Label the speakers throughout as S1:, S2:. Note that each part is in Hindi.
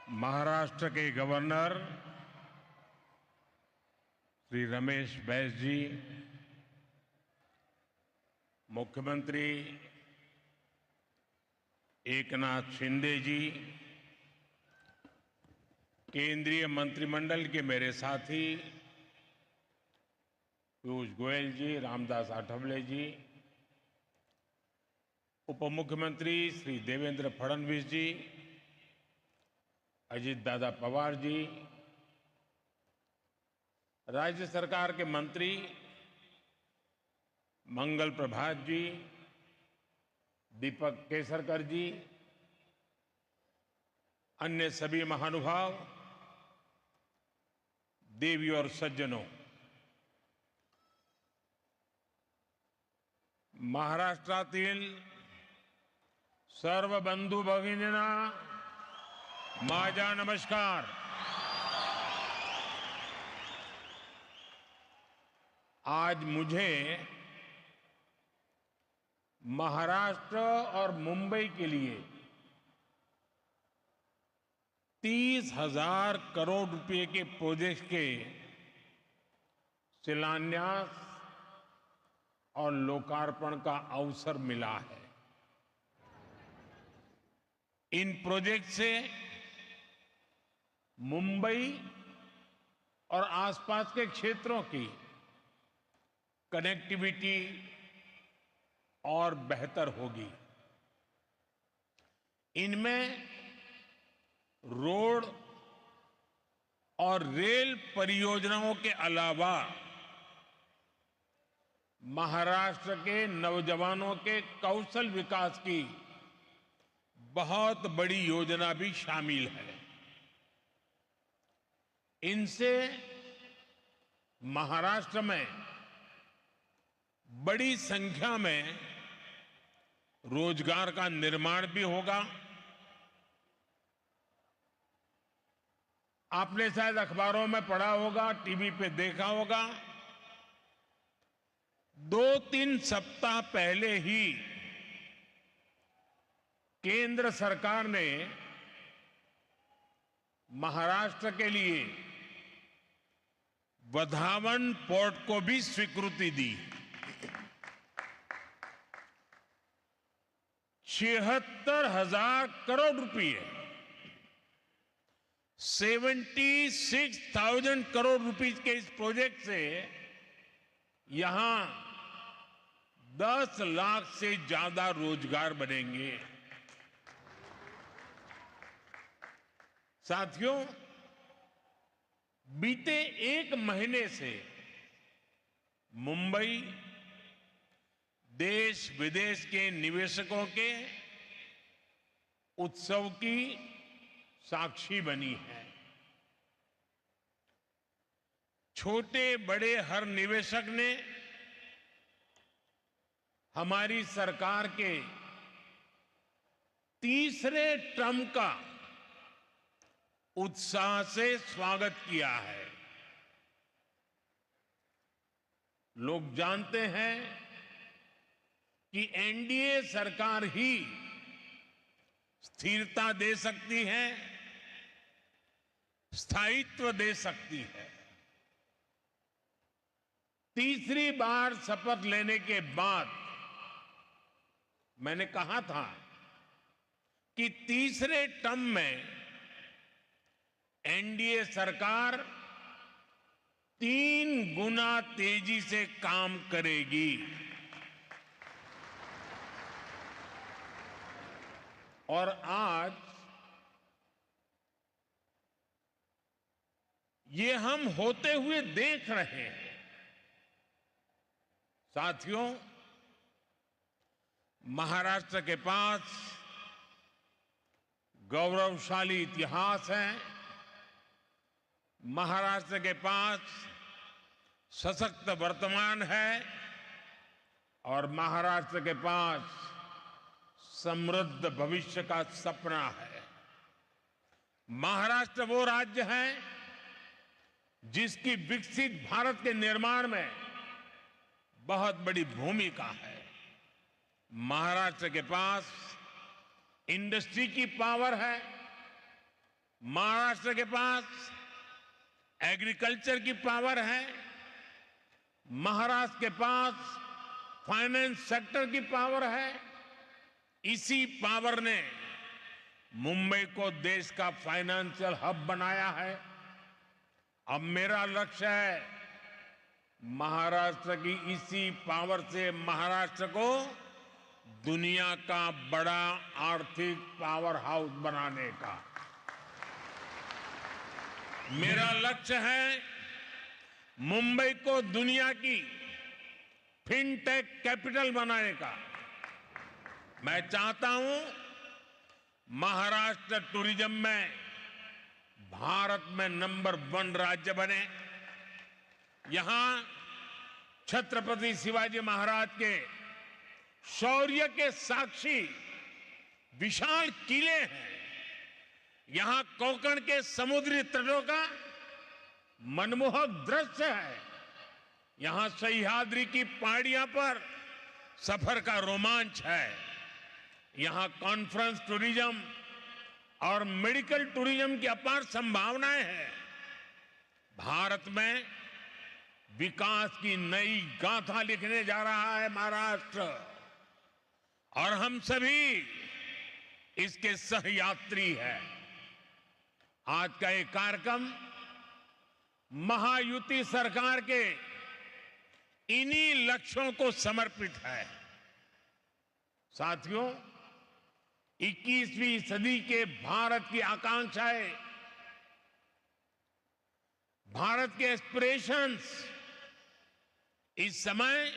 S1: महाराष्ट्र के गवर्नर श्री रमेश बैस जी, मुख्यमंत्री एकनाथ शिंदे जी, केंद्रीय मंत्रिमंडल के मेरे साथी पीयूष गोयल जी, रामदास आठवले जी, उप मुख्यमंत्री श्री देवेंद्र फडणवीस जी, अजीत दादा पवार जी, राज्य सरकार के मंत्री मंगल प्रभात जी, दीपक केसरकर जी, अन्य सभी महानुभाव, देवी और सज्जनों, महाराष्ट्रातील सर्व बंधू भगिनींना माझा नमस्कार। आज मुझे महाराष्ट्र और मुंबई के लिए 30,000 करोड़ रुपए के प्रोजेक्ट के शिलान्यास और लोकार्पण का अवसर मिला है। इन प्रोजेक्ट से मुंबई और आसपास के क्षेत्रों की कनेक्टिविटी और बेहतर होगी। इनमें रोड और रेल परियोजनाओं के अलावा महाराष्ट्र के नौजवानों के कौशल विकास की बहुत बड़ी योजना भी शामिल है। इनसे महाराष्ट्र में बड़ी संख्या में रोजगार का निर्माण भी होगा। आपने शायद अखबारों में पढ़ा होगा, टीवी पे देखा होगा, 2-3 सप्ताह पहले ही केंद्र सरकार ने महाराष्ट्र के लिए वधावन पोर्ट को भी स्वीकृति दी। 76,000 करोड़ रुपए, 76,000 करोड़ रुपीस के इस प्रोजेक्ट से यहां 10 लाख से ज्यादा रोजगार बनेंगे। साथियों, बीते 1 महीने से मुंबई देश विदेश के निवेशकों के उत्सव की साक्षी बनी है। छोटे बड़े हर निवेशक ने हमारी सरकार के तीसरे टर्म का उत्साह से स्वागत किया है। लोग जानते हैं कि एनडीए सरकार ही स्थिरता दे सकती है, स्थायित्व दे सकती है। तीसरी बार शपथ लेने के बाद मैंने कहा था कि तीसरे टर्म में एनडीए सरकार 3 गुना तेजी से काम करेगी। और आज ये हम होते हुए देख रहे हैं। साथियों, महाराष्ट्र के पास गौरवशाली इतिहास है। महाराष्ट्र के पास सशक्त वर्तमान है और महाराष्ट्र के पास समृद्ध भविष्य का सपना है। महाराष्ट्र वो राज्य है जिसकी विकसित भारत के निर्माण में बहुत बड़ी भूमिका है। महाराष्ट्र के पास इंडस्ट्री की पावर है, महाराष्ट्र के पास एग्रीकल्चर की पावर है, महाराष्ट्र के पास फाइनेंस सेक्टर की पावर है। इसी पावर ने मुंबई को देश का फाइनेंशियल हब बनाया है। अब मेरा लक्ष्य है महाराष्ट्र की इसी पावर से महाराष्ट्र को दुनिया का बड़ा आर्थिक पावर हाउस बनाने का। मेरा लक्ष्य है मुंबई को दुनिया की फिनटेक कैपिटल बनाने का। मैं चाहता हूं महाराष्ट्र टूरिज्म में भारत में नंबर 1 राज्य बने। यहां छत्रपति शिवाजी महाराज के शौर्य के साक्षी विशाल किले हैं। यहां कोंकण के समुद्री तटों का मनमोहक दृश्य है। यहां सह्याद्री की पहाड़ियों पर सफर का रोमांच है। यहां कॉन्फ्रेंस टूरिज्म और मेडिकल टूरिज्म की अपार संभावनाएं हैं। भारत में विकास की नई गाथा लिखने जा रहा है महाराष्ट्र, और हम सभी इसके सहयात्री हैं। आज का ये कार्यक्रम महायुति सरकार के इन्हीं लक्ष्यों को समर्पित है। साथियों, 21वीं सदी के भारत की आकांक्षाएं, भारत के एस्पिरेशंस इस समय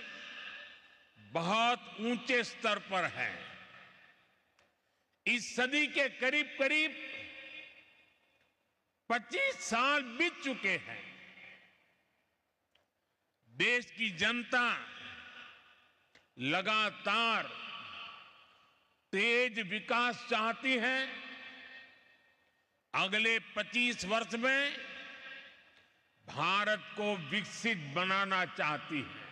S1: बहुत ऊंचे स्तर पर हैं। इस सदी के करीब करीब 25 साल बीत चुके हैं। देश की जनता लगातार तेज विकास चाहती है। अगले 25 वर्ष में भारत को विकसित बनाना चाहती है,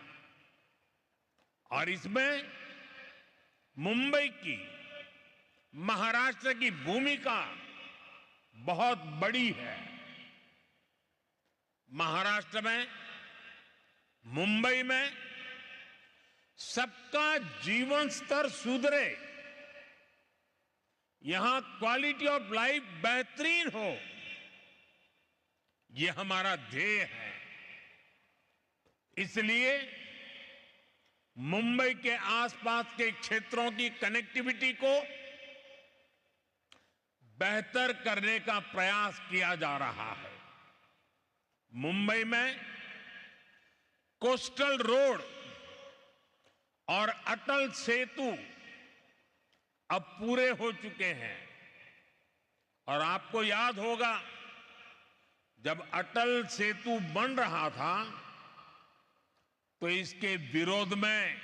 S1: और इसमें मुंबई की, महाराष्ट्र की भूमिका बहुत बड़ी है। महाराष्ट्र में, मुंबई में सबका जीवन स्तर सुधरे, यहां क्वालिटी ऑफ लाइफ बेहतरीन हो, यह हमारा ध्येय है। इसलिए मुंबई के आसपास के क्षेत्रों की कनेक्टिविटी को बेहतर करने का प्रयास किया जा रहा है। मुंबई में कोस्टल रोड और अटल सेतु अब पूरे हो चुके हैं। और आपको याद होगा, जब अटल सेतु बन रहा था तो इसके विरोध में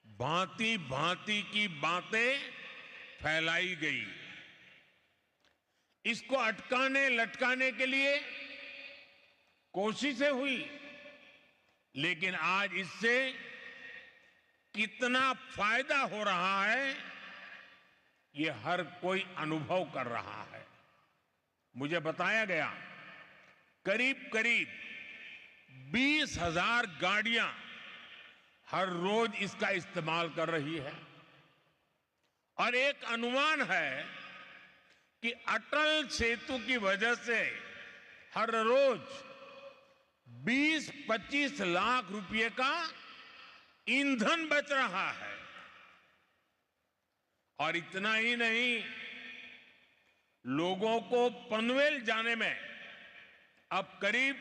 S1: भांति भांति की बातें फैलाई गई। इसको अटकाने लटकाने के लिए कोशिशें हुई, लेकिन आज इससे कितना फायदा हो रहा है ये हर कोई अनुभव कर रहा है। मुझे बताया गया करीब करीब 20,000 गाड़ियां हर रोज इसका इस्तेमाल कर रही है, और एक अनुमान है कि अटल सेतु की वजह से हर रोज 20-25 लाख रुपए का ईंधन बच रहा है। और इतना ही नहीं, लोगों को पनवेल जाने में अब करीब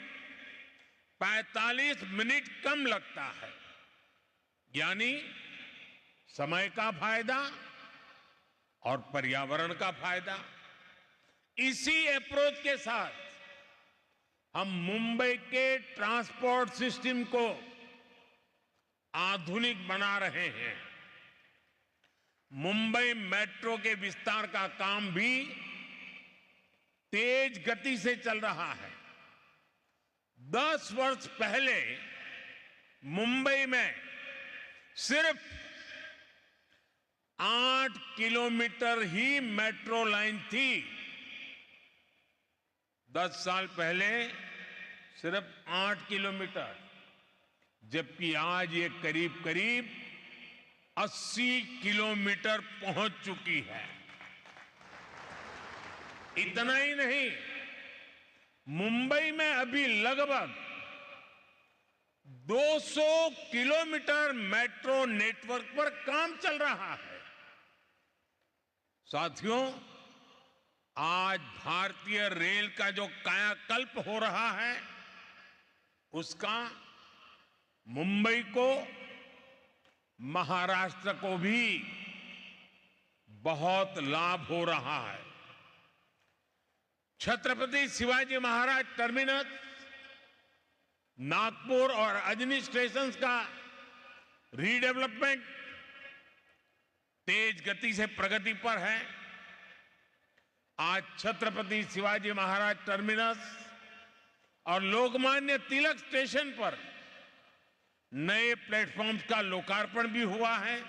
S1: 45 मिनट कम लगता है। यानी समय का फायदा और पर्यावरण का फायदा। इसी अप्रोच के साथ हम मुंबई के ट्रांसपोर्ट सिस्टम को आधुनिक बना रहे हैं। मुंबई मेट्रो के विस्तार का काम भी तेज गति से चल रहा है। 10 वर्ष पहले मुंबई में सिर्फ 8 किलोमीटर ही मेट्रो लाइन थी, 10 साल पहले सिर्फ 8 किलोमीटर, जबकि आज ये करीब करीब 80 किलोमीटर पहुंच चुकी है। इतना ही नहीं, मुंबई में अभी लगभग 200 किलोमीटर मेट्रो नेटवर्क पर काम चल रहा है। साथियों, आज भारतीय रेल का जो कायाकल्प हो रहा है, उसका मुंबई को, महाराष्ट्र को भी बहुत लाभ हो रहा है। छत्रपति शिवाजी महाराज टर्मिनस, नागपुर और अजनी स्टेशन का रीडेवलपमेंट तेज गति से प्रगति पर है। आज छत्रपति शिवाजी महाराज टर्मिनस और लोकमान्य तिलक स्टेशन पर नए प्लेटफॉर्म्स का लोकार्पण भी हुआ है।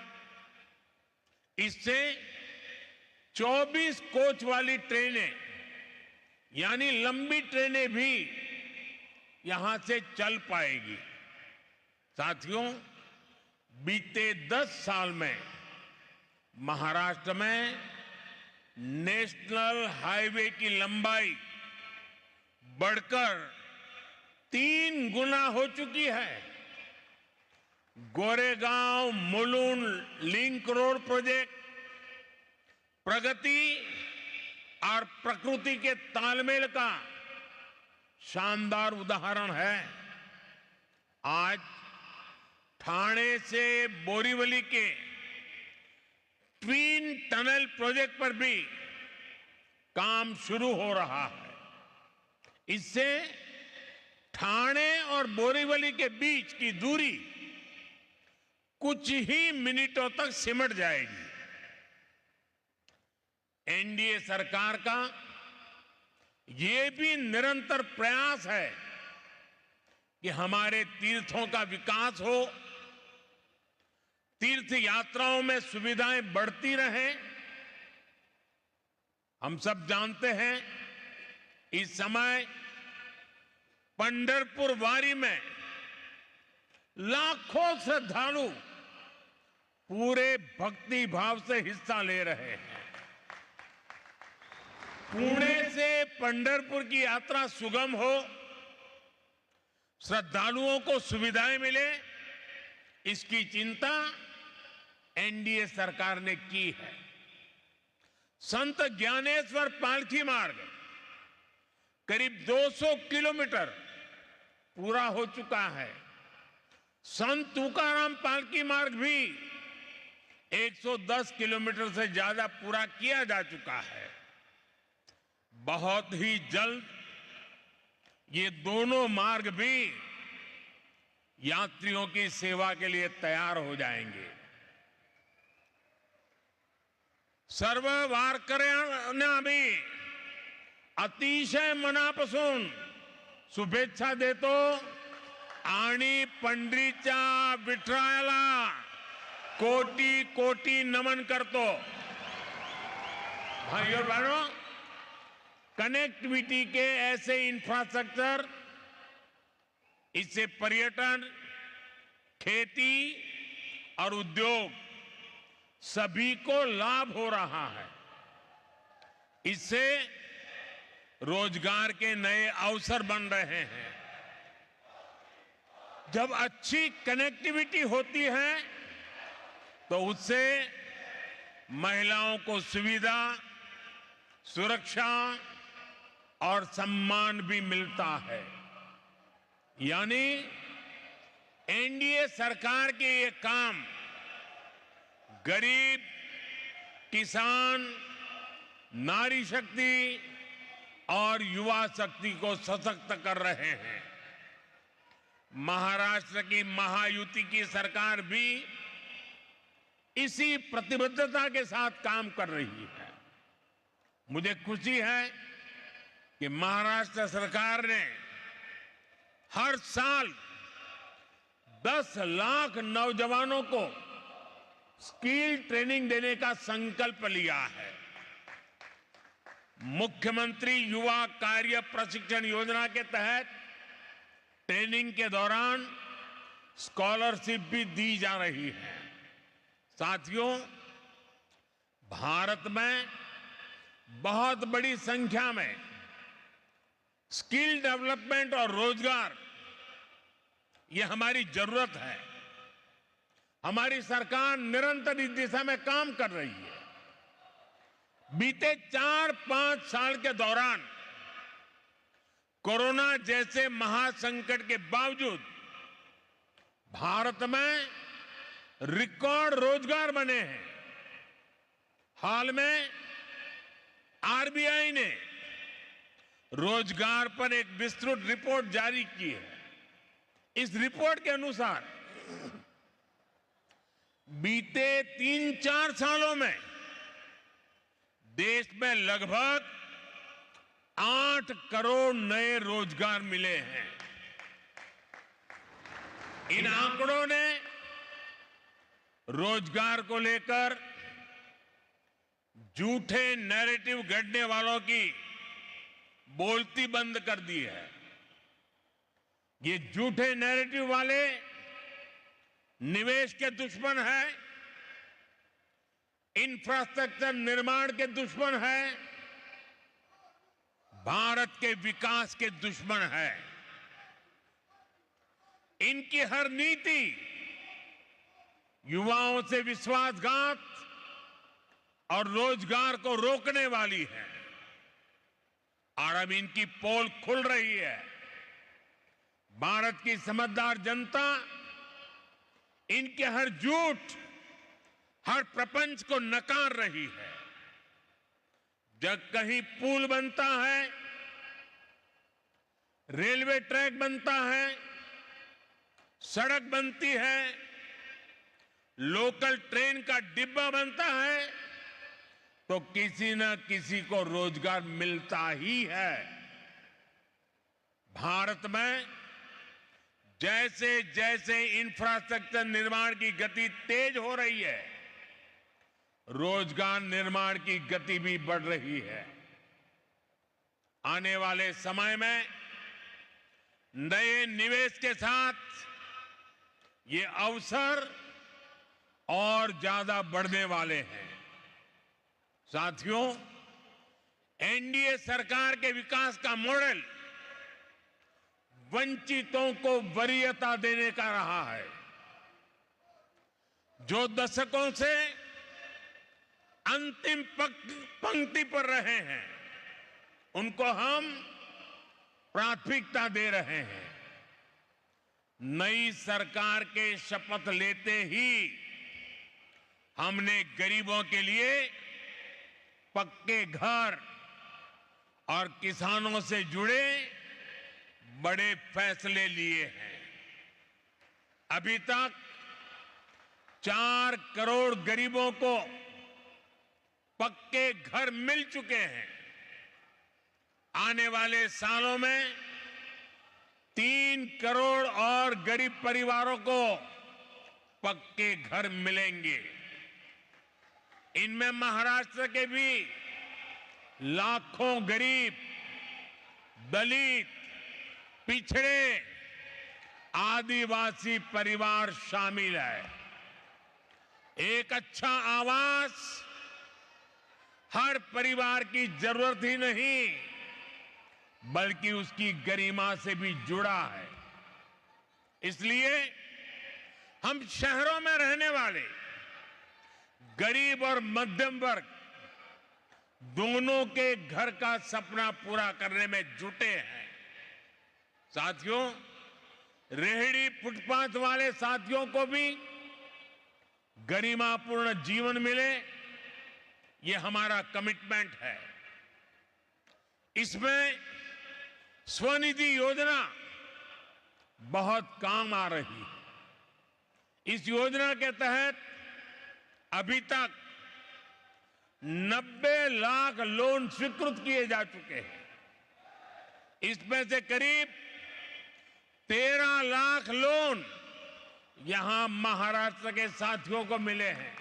S1: इससे 24 कोच वाली ट्रेनें, यानी लंबी ट्रेनें भी यहां से चल पाएगी। साथियों, बीते 10 साल में महाराष्ट्र में नेशनल हाईवे की लंबाई बढ़कर 3 गुना हो चुकी है। Goregaon Mulund link road project प्रगति और प्रकृति के तालमेल का शानदार उदाहरण है। आज ठाणे से बोरीवली के ट्विन टनल प्रोजेक्ट पर भी काम शुरू हो रहा है। इससे ठाणे और बोरीवली के बीच की दूरी कुछ ही मिनटों तक सिमट जाएगी। एनडीए सरकार का ये भी निरंतर प्रयास है कि हमारे तीर्थों का विकास हो, तीर्थ यात्राओं में सुविधाएं बढ़ती रहें। हम सब जानते हैं, इस समय पंढरपुर वारी में लाखों श्रद्धालु पूरे भक्ति भाव से हिस्सा ले रहे हैं। पुणे से पंढरपुर की यात्रा सुगम हो, श्रद्धालुओं को सुविधाएं मिले, इसकी चिंता एनडीए सरकार ने की है। संत ज्ञानेश्वर पालकी मार्ग करीब 200 किलोमीटर पूरा हो चुका है। संत तुकाराम पालकी मार्ग भी 110 किलोमीटर से ज्यादा पूरा किया जा चुका है। बहुत ही जल्द ये दोनों मार्ग भी यात्रियों की सेवा के लिए तैयार हो जाएंगे। सर्व वारकऱ्यांना अतिशय मनापासून शुभेच्छा देतो आणि पंढरीच्या विठ्ठलाला कोटी कोटी नमन करतो। भाइयों और बहनों, कनेक्टिविटी के ऐसे इंफ्रास्ट्रक्चर, इससे पर्यटन, खेती और उद्योग सभी को लाभ हो रहा है। इससे रोजगार के नए अवसर बन रहे हैं। जब अच्छी कनेक्टिविटी होती है तो उससे महिलाओं को सुविधा, सुरक्षा और सम्मान भी मिलता है। यानी एनडीए सरकार के ये काम गरीब, किसान, नारी शक्ति और युवा शक्ति को सशक्त कर रहे हैं। महाराष्ट्र की महायुति की सरकार भी इसी प्रतिबद्धता के साथ काम कर रही है। मुझे खुशी है कि महाराष्ट्र सरकार ने हर साल 10 लाख नौजवानों को स्किल ट्रेनिंग देने का संकल्प लिया है। मुख्यमंत्री युवा कार्य प्रशिक्षण योजना के तहत ट्रेनिंग के दौरान स्कॉलरशिप भी दी जा रही है। साथियों, भारत में बहुत बड़ी संख्या में स्किल डेवलपमेंट और रोजगार, ये हमारी जरूरत है। हमारी सरकार निरंतर इस दिशा में काम कर रही है। बीते 4-5 साल के दौरान कोरोना जैसे महासंकट के बावजूद भारत में रिकॉर्ड रोजगार बने हैं। हाल में आरबीआई ने रोजगार पर एक विस्तृत रिपोर्ट जारी की है। इस रिपोर्ट के अनुसार बीते 3-4 सालों में देश में लगभग 8 करोड़ नए रोजगार मिले हैं। इन आंकड़ों ने रोजगार को लेकर झूठे नैरेटिव गढ़ने वालों की बोलती बंद कर दी है। ये झूठे नैरेटिव वाले निवेश के दुश्मन हैं, इंफ्रास्ट्रक्चर निर्माण के दुश्मन हैं, भारत के विकास के दुश्मन हैं। इनकी हर नीति युवाओं से विश्वासघात और रोजगार को रोकने वाली है और अब इनकी पोल खुल रही है। भारत की समझदार जनता इनके हर झूठ, हर प्रपंच को नकार रही है। जब कहीं पुल बनता है, रेलवे ट्रैक बनता है, सड़क बनती है, लोकल ट्रेन का डिब्बा बनता है, तो किसी न किसी को रोजगार मिलता ही है। भारत में जैसे जैसे इंफ्रास्ट्रक्चर निर्माण की गति तेज हो रही है, रोजगार निर्माण की गति भी बढ़ रही है। आने वाले समय में नए निवेश के साथ ये अवसर और ज्यादा बढ़ने वाले हैं। साथियों, एनडीए सरकार के विकास का मॉडल वंचितों को वरीयता देने का रहा है। जो दशकों से अंतिम पंक्ति पर रहे हैं, उनको हम प्राथमिकता दे रहे हैं। नई सरकार के शपथ लेते ही हमने गरीबों के लिए पक्के घर और किसानों से जुड़े बड़े फैसले लिए हैं। अभी तक 4 करोड़ गरीबों को पक्के घर मिल चुके हैं। आने वाले सालों में 3 करोड़ और गरीब परिवारों को पक्के घर मिलेंगे। इनमें महाराष्ट्र के भी लाखों गरीब, दलित, पिछड़े, आदिवासी परिवार शामिल है। एक अच्छा आवास हर परिवार की जरूरत ही नहीं, बल्कि उसकी गरिमा से भी जुड़ा है। इसलिए हम शहरों में रहने वाले गरीब और मध्यम वर्ग दोनों के घर का सपना पूरा करने में जुटे हैं। साथियों, रेहड़ी फुटपाथ वाले साथियों को भी गरिमापूर्ण जीवन मिले, ये हमारा कमिटमेंट है। इसमें स्वनिधि योजना बहुत काम आ रही है। इस योजना के तहत अभी तक 90 लाख लोन स्वीकृत किए जा चुके हैं। इसमें से करीब 13 लाख लोन यहां महाराष्ट्र के साथियों को मिले हैं।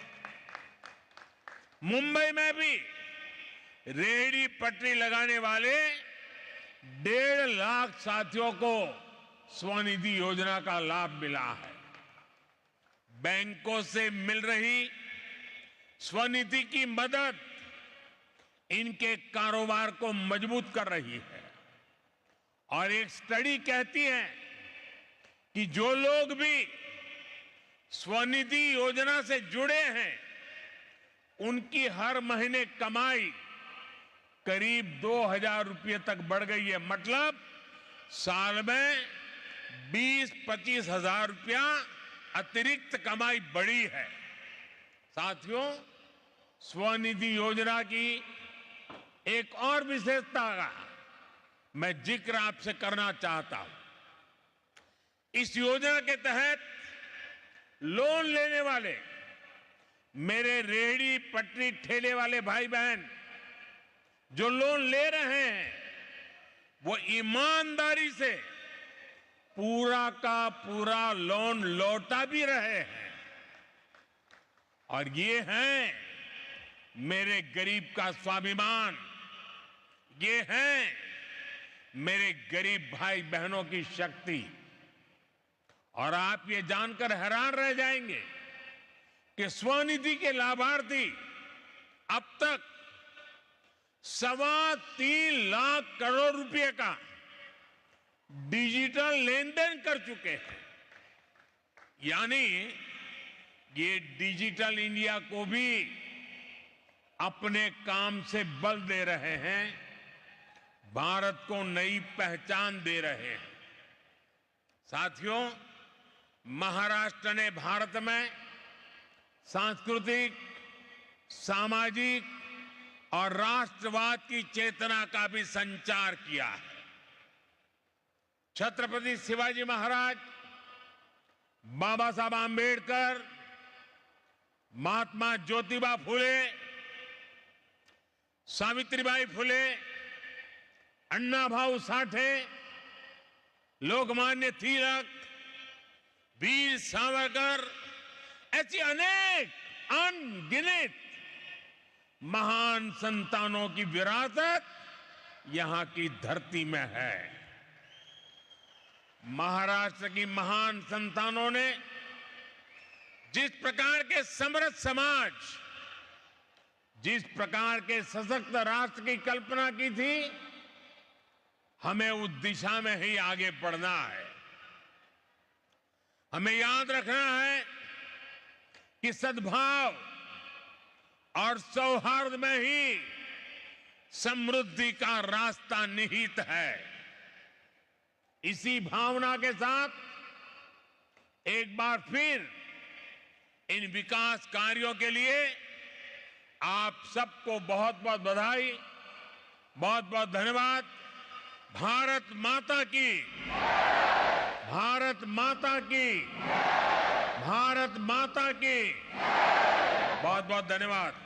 S1: मुंबई में भी रेहड़ी पटरी लगाने वाले 1.5 लाख साथियों को स्वनिधि योजना का लाभ मिला है। बैंकों से मिल रही स्वनिधि की मदद इनके कारोबार को मजबूत कर रही है। और एक स्टडी कहती है कि जो लोग भी स्वनिधि योजना से जुड़े हैं, उनकी हर महीने कमाई करीब 2,000 रुपये तक बढ़ गई है। मतलब साल में 20-25 हजार रुपया अतिरिक्त कमाई बढ़ी है। साथियों, स्वनिधि योजना की एक और विशेषता का मैं जिक्र आपसे करना चाहता हूं। इस योजना के तहत लोन लेने वाले मेरे रेहड़ी पटरी ठेले वाले भाई बहन जो लोन ले रहे हैं, वो ईमानदारी से पूरा का पूरा लोन लौटा भी रहे हैं। और ये है मेरे गरीब का स्वाभिमान, ये है मेरे गरीब भाई बहनों की शक्ति। और आप ये जानकर हैरान रह जाएंगे कि स्वनिधि के लाभार्थी अब तक 3.25 लाख करोड़ रुपए का डिजिटल लेन देन कर चुके हैं। यानी ये डिजिटल इंडिया को भी अपने काम से बल दे रहे हैं, भारत को नई पहचान दे रहे हैं। साथियों, महाराष्ट्र ने भारत में सांस्कृतिक, सामाजिक और राष्ट्रवाद की चेतना का भी संचार किया है। छत्रपति शिवाजी महाराज, बाबा साहब आंबेडकर, महात्मा ज्योतिबा फुले, सावित्रीबाई फुले, अन्ना भाऊ साठे, लोकमान्य तिलक, वीर सावरकर, ऐसी अनेक अनगिनत महान संतानों की विरासत यहां की धरती में है। महाराष्ट्र की महान संतानों ने जिस प्रकार के समृद्ध समाज, जिस प्रकार के सशक्त राष्ट्र की कल्पना की थी, हमें उस दिशा में ही आगे बढ़ना है। हमें याद रखना है कि सद्भाव और सौहार्द में ही समृद्धि का रास्ता निहित है। इसी भावना के साथ एक बार फिर इन विकास कार्यों के लिए आप सबको बहुत बहुत बधाई, बहुत बहुत धन्यवाद। भारत माता की, भारत माता की, भारत माता की बहुत बहुत धन्यवाद।